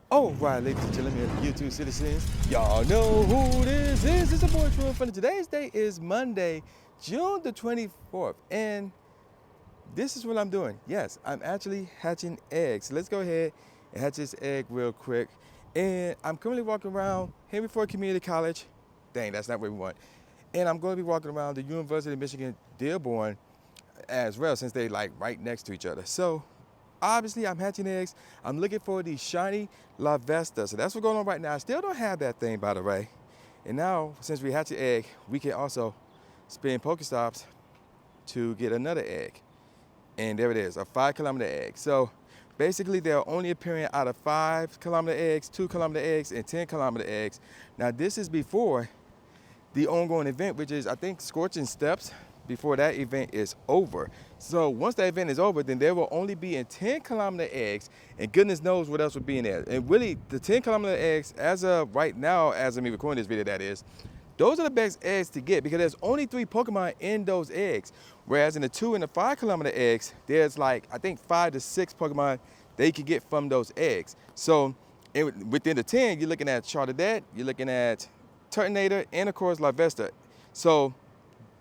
All right, ladies and gentlemen, YouTube citizens, y'all know who this is. It's your boy True Funny. Today's day is Monday, June the 24th, and this is what I'm doing. Yes, I'm actually hatching eggs. Let's go ahead and hatch this egg real quick. And I'm currently walking around Henry Ford Community College. Dang, that's not where we want. And I'm going to be walking around the University of Michigan Dearborn as well, since they like right next to each other. So obviously I'm hatching eggs. I'm looking for the Shiny Larvesta. So that's what's going on right now. I still don't have that thing, by the way. And now, since we hatch an egg, we can also spin Pokestops to get another egg. And there it is, a 5-kilometer egg. So basically they're only appearing out of 5-kilometer eggs, 2-kilometer eggs, and 10-kilometer eggs. Now this is before the ongoing event, which is I think Scorching steps before that event is over. So once that event is over, then there will only be in 10-kilometer eggs, and goodness knows what else would be in there. And really, the 10-kilometer eggs, as of right now, as of me recording this video, that is, those are the best eggs to get because there's only 3 Pokemon in those eggs. Whereas in the 2 and the 5-kilometer eggs, there's like, I think 5 to 6 Pokemon they can get from those eggs. So within the 10, you're looking at Charmander, you're looking at Turtonator, and of course Larvesta. So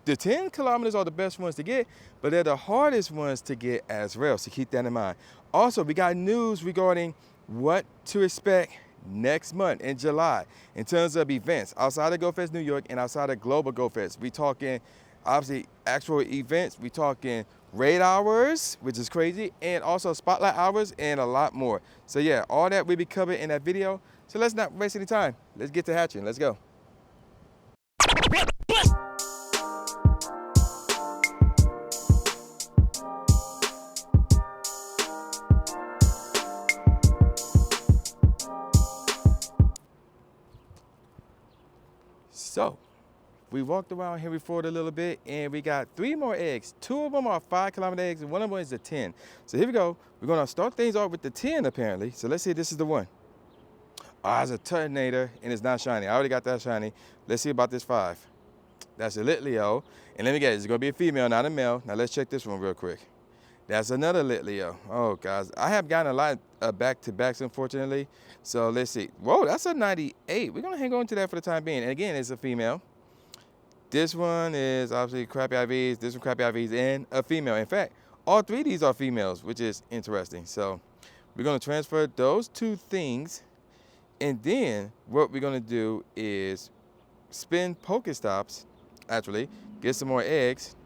the 10 kilometers are the best ones to get, but they're the hardest ones to get as well, so keep that in mind. Also, we got news regarding what to expect next month in July in terms of events outside of GoFest New York and outside of Global GoFest. We talking obviously actual events, we talking raid hours, which is crazy, and also spotlight hours and a lot more. So yeah, all that will be covered in that video. So let's not waste any time. Let's get to hatching. Let's go. So, we walked around Henry Ford a little bit and we got 3 more eggs. 2 of them are 5-kilometer eggs and 1 of them is a 10. So here we go. We're gonna start things off with the 10 apparently. So let's see if this is the one. Ah, it's a Turtonator and it's not shiny. I already got that shiny. Let's see about this 5. That's a Litleo. And let me guess, it's gonna be a female, not a male. Now let's check this one real quick. That's another Litleo. Oh, guys. I have gotten a lot of back-to-backs, unfortunately. So let's see. Whoa, that's a 98. We're going to hang on to that for the time being. And again, it's a female. This one is obviously crappy IVs. This one crappy IVs and a female. In fact, all 3 of these are females, which is interesting. So we're going to transfer those 2 things. And then what we're going to do is spin Pokestops, actually, get some more eggs.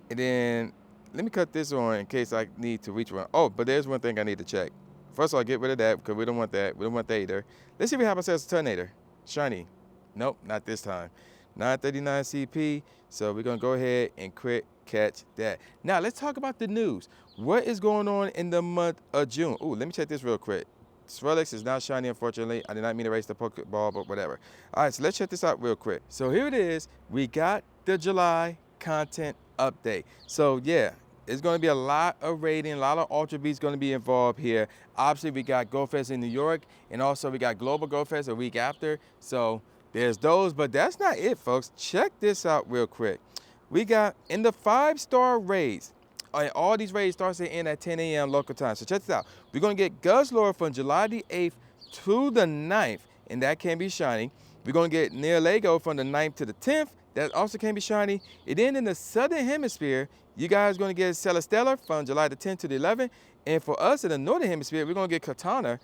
And then let me cut this on in case I need to reach one. Oh, but there's one thing I need to check. First of all, get rid of that because we don't want that. We don't want that either. Let's see what happens as a Turtonator. Shiny. Nope, not this time. 939 CP. So we're going to go ahead and crit catch that. Now, let's talk about the news. What is going on in the month of June? Ooh, let me check this real quick. Swirlix is not shiny, unfortunately. I did not mean to erase the Pokeball, but whatever. All right, so let's check this out real quick. So here it is. We got the July content update. So, yeah. It's going to be a lot of raiding, a lot of Ultra Beats going to be involved here. Obviously, we got GoFest in New York, and also we got Global GoFest a week after. So there's those, but that's not it, folks. Check this out real quick. We got in the 5-star raids, all these raids starts and end at 10 a.m. local time. So check this out. We're going to get Guzzlord from July the 8th to the 9th, and that can be shiny. We're going to get Neolego from the 9th to the 10th. That also can be shiny. And then in the Southern Hemisphere, you guys are going to get Celesteela from July the 10th to the 11th. And for us in the Northern Hemisphere, we're going to get Katana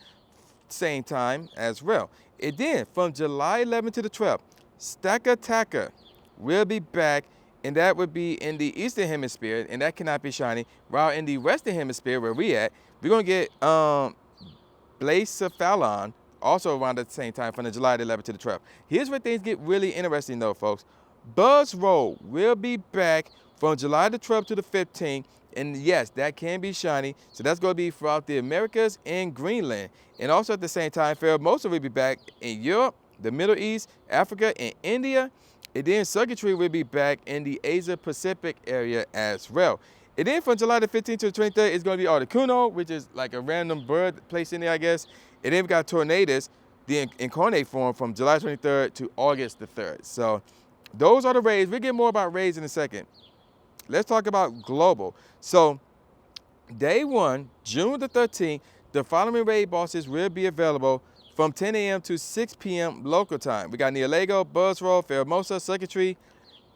same time as well. And then from July 11th to the 12th, Stakataka will be back. And that would be in the Eastern Hemisphere. And that cannot be shiny. While in the Western Hemisphere, where we at, we're going to get Blacephalon also around the same time from the July the 11th to the 12th. Here's where things get really interesting though, folks. Buzzroll will be back from July the 12th to the 15th. And yes, that can be shiny. So that's going to be throughout the Americas and Greenland. And also at the same time, Pheromosa will be back in Europe, the Middle East, Africa, and India. And then Circuitry will be back in the Asia Pacific area as well. And then from July the 15th to the 23rd, it's going to be Articuno, which is like a random bird placed in there, I guess. And then we got Tornadus, the incarnate form, from July 23rd to August the 3rd. So those are the raids. We'll get more about raids in a second. Let's talk about global. So day 1, June the 13th the following raid bosses will be available from 10 a.m. to 6 p.m. local time. We got Neolego, Buzzroll, Pheromosa, Circuitry,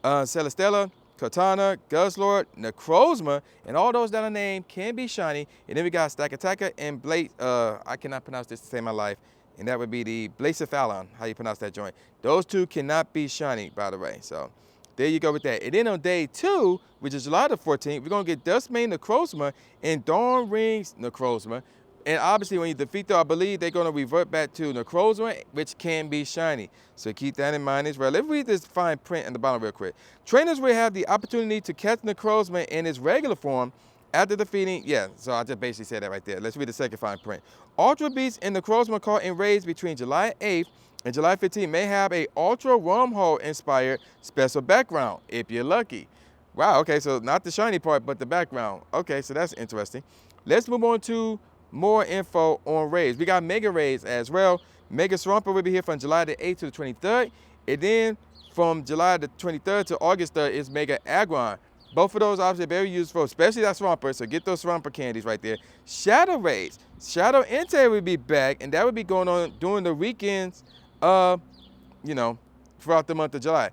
Celestella, Katana, Guzzlord, Necrozma, and all those that are named can be shiny. And then we got Stack Attacker and Blade, I cannot pronounce this to save my life, and that would be the Blacephalon, how you pronounce that joint. Those two cannot be shiny, by the way. So there you go with that. And then on day 2, which is July the 14th, we're going to get Dustmane Necrozma and Dawn Rings Necrozma. And obviously, when you defeat them, I believe they're going to revert back to Necrozma, which can be shiny. So keep that in mind as well. Let's read this fine print in the bottom real quick. Trainers will have the opportunity to catch Necrozma in its regular form after defeating, so I just basically said that right there. Let's read the second fine print. Ultra Beasts and Necrozma caught in raids between July 8th and July 15th may have a Ultra Wormhole inspired special background, if you're lucky. Wow, okay, so not the shiny part, but the background. Okay, so that's interesting. Let's move on to more info on raids. We got mega raids as well. Mega Swamper will be here from July the 8th to the 23rd. And then from July the 23rd to August 3rd is Mega Aggron. Both of those obviously very useful, especially that Swamper, so get those Swamper candies right there. Shadow raids. Shadow Entei will be back, and that will be going on during the weekends, throughout the month of July.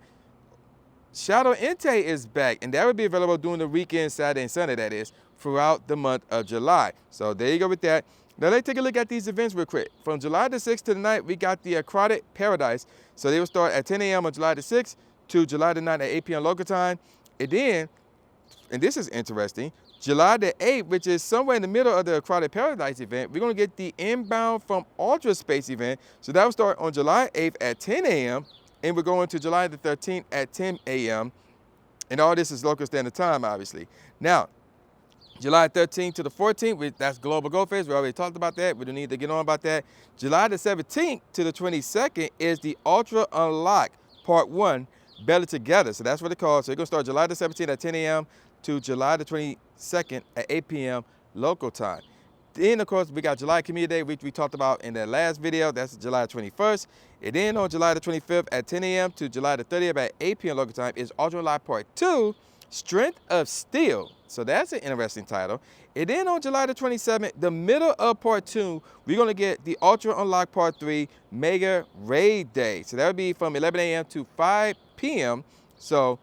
Shadow Entei is back, and that will be available during the weekend, Saturday and Sunday, that is, throughout the month of July. So there you go with that. Now let's take a look at these events real quick. From July the 6th to the 9th, we got the Aquatic Paradise. So they will start at 10 a.m. on July the 6th to July the 9th at 8 p.m. local time. And then, and this is interesting, July the 8th, which is somewhere in the middle of the Aquatic Paradise event, we're going to get the Inbound from Ultra Space event. So that will start on July 8th at 10 a.m. and we're going to July the 13th at 10 a.m. And all this is local standard time, obviously. Now, July 13th to the 14th, that's Global Go Fest. We already talked about that. We don't need to get on about that. July the 17th to the 22nd is the Ultra Unlock Part 1, Better Together. So that's what it's called. So you're going to start July the 17th at 10 a.m. to July the 22nd at 8 p.m. local time. Then, of course, we got July Community Day, which we talked about in that last video. That's July 21st. And then on July the 25th at 10 a.m. to July the 30th at 8 p.m. local time is Ultra Unlock Part 2, Strength of Steel. So that's an interesting title. And then on July the 27th, the middle of Part 2, we're going to get the Ultra Unlock Part 3 Mega Raid Day. So that would be from 11 a.m. to 5 p.m. So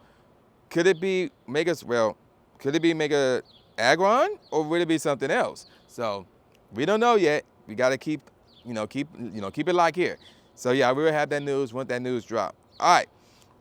could it be Mega Aggron, or would it be something else? So we don't know yet. We got to keep it locked here. So yeah, we will have that news once that news drop. All right.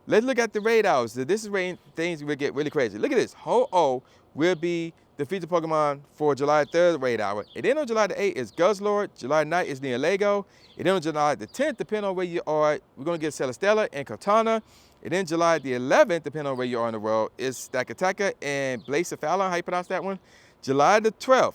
Let's look at the raid hours. This is where things will get really crazy. Look at this. Ho-Oh will be the featured Pokemon for July 3rd raid hour. And then on July the 8th is Guzzlord. July 9th is Neolego. And then on July the 10th, depending on where you are, we're going to get Celestella and Katana. And then July the 11th, depending on where you are in the world, is Stack Attacker and Blacephalon. How you pronounce that one? July the 12th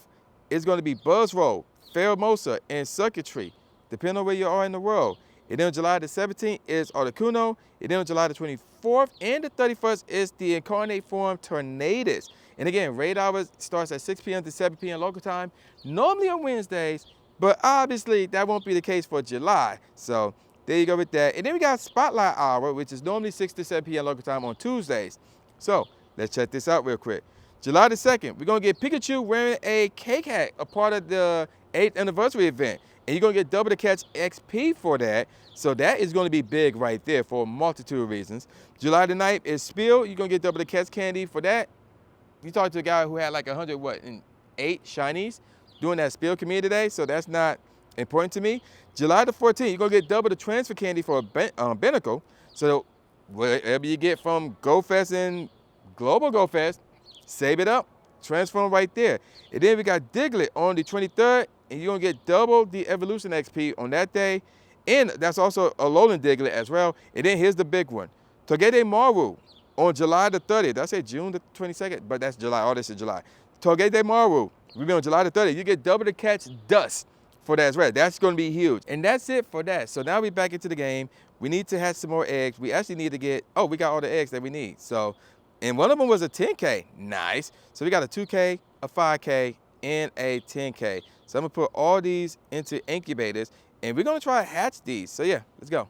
is going to be Buzzroll, Pheromosa, and Circuitry, depending on where you are in the world. And then on July the 17th is Articuno. And then on July the 24th and the 31st is the Incarnate Form Tornadus. And again, raid hours starts at 6 p.m. to 7 p.m. local time, normally on Wednesdays, but obviously that won't be the case for July. So there you go with that. And then we got Spotlight Hour, which is normally 6 to 7 p.m. local time on Tuesdays. So let's check this out real quick. July the 2nd, we're going to get Pikachu wearing a cake hat, a part of the 8th anniversary event. And you're going to get double the catch XP for that. So that is going to be big right there for a multitude of reasons. July the 9th is Spill. You're going to get double the catch candy for that. You talked to a guy who had like 108 shinies doing that Spill community today. So that's not important to me. July the 14th, you're going to get double the transfer candy for a Binnacle. So whatever you get from Go Fest and Global Go Fest, save it up, transfer them right there. And then we got Diglett on the 23rd. And you're going to get double the Evolution XP on that day. And that's also a Alolan Diglett as well. And then here's the big one. Togedemaru Maru on July the 30th. Did I say June the 22nd? But that's July. All this is July. Togedemaru Maru will be on July the 30th. You get double the catch dust for that as well. That's going to be huge. And that's it for that. So now we're back into the game. We need to hatch some more eggs. We actually need to get, we got all the eggs that we need. So, and one of them was a 10K. Nice. So we got a 2K, a 5K, and a 10K. So I'm going to put all these into incubators, and we're going to try to hatch these. So yeah, let's go.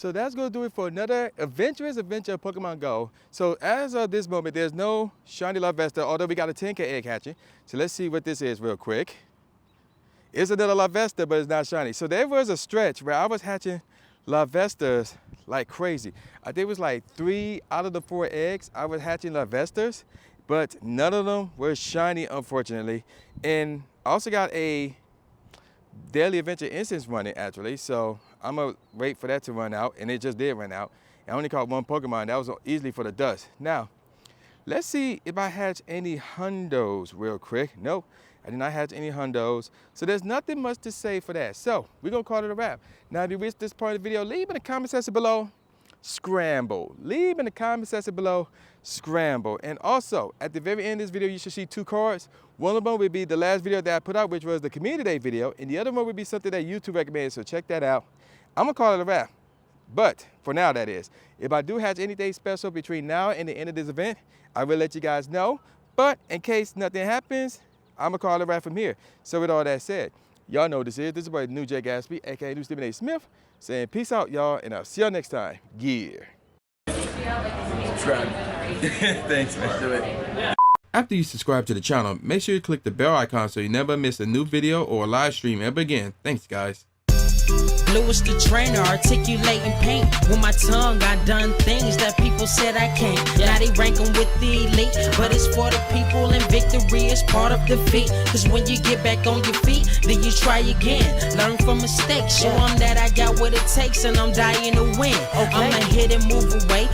So that's going to do it for another adventurous adventure of Pokemon Go. So as of this moment, there's no Shiny Larvesta, although we got a 10K egg hatching. So let's see what this is real quick. It's another Larvesta, but it's not shiny. So there was a stretch where I was hatching Larvestas like crazy. I think it was like 3 out of the 4 eggs I was hatching Larvestas, but none of them were shiny, unfortunately. And I also got a daily adventure instance running, actually. So I'm gonna wait for that to run out, and it just did run out. I only caught 1 Pokemon. That was easily for the dust. Now, let's see if I hatch any hundos real quick. Nope. I did not hatch any hundos, so there's nothing much to say for that. So we're gonna call it a wrap. Now, if you reached this part of the video, leave in the comment section below, scramble. Leave in the comment section below, scramble. And also, at the very end of this video, you should see 2 cards. One of them will be the last video that I put out, which was the Community Day video, and the other one would be something that YouTube recommended, so check that out. I'm gonna call it a wrap. But for now, that is. If I do hatch anything special between now and the end of this event, I will let you guys know. But in case nothing happens, I'm gonna call it right from here. So with all that said, y'all know what this is. This is my new Jay Gatsby, aka New Stephen A. Smith, saying peace out, y'all, and I'll see y'all next time. Yeah. Subscribe. Thanks, man. Do it. After you subscribe to the channel, make sure you click the bell icon so you never miss a new video or a live stream ever again. Thanks, guys. Blue is the trainer, articulating paint. With my tongue, I done things that people said I can't. Now they rank 'em with the elite, but it's for the people, and victory is part of defeat. Cause when you get back on your feet, then you try again. Learn from mistakes, show 'em that I got what it takes, and I'm dying to win. I'ma hit and move away.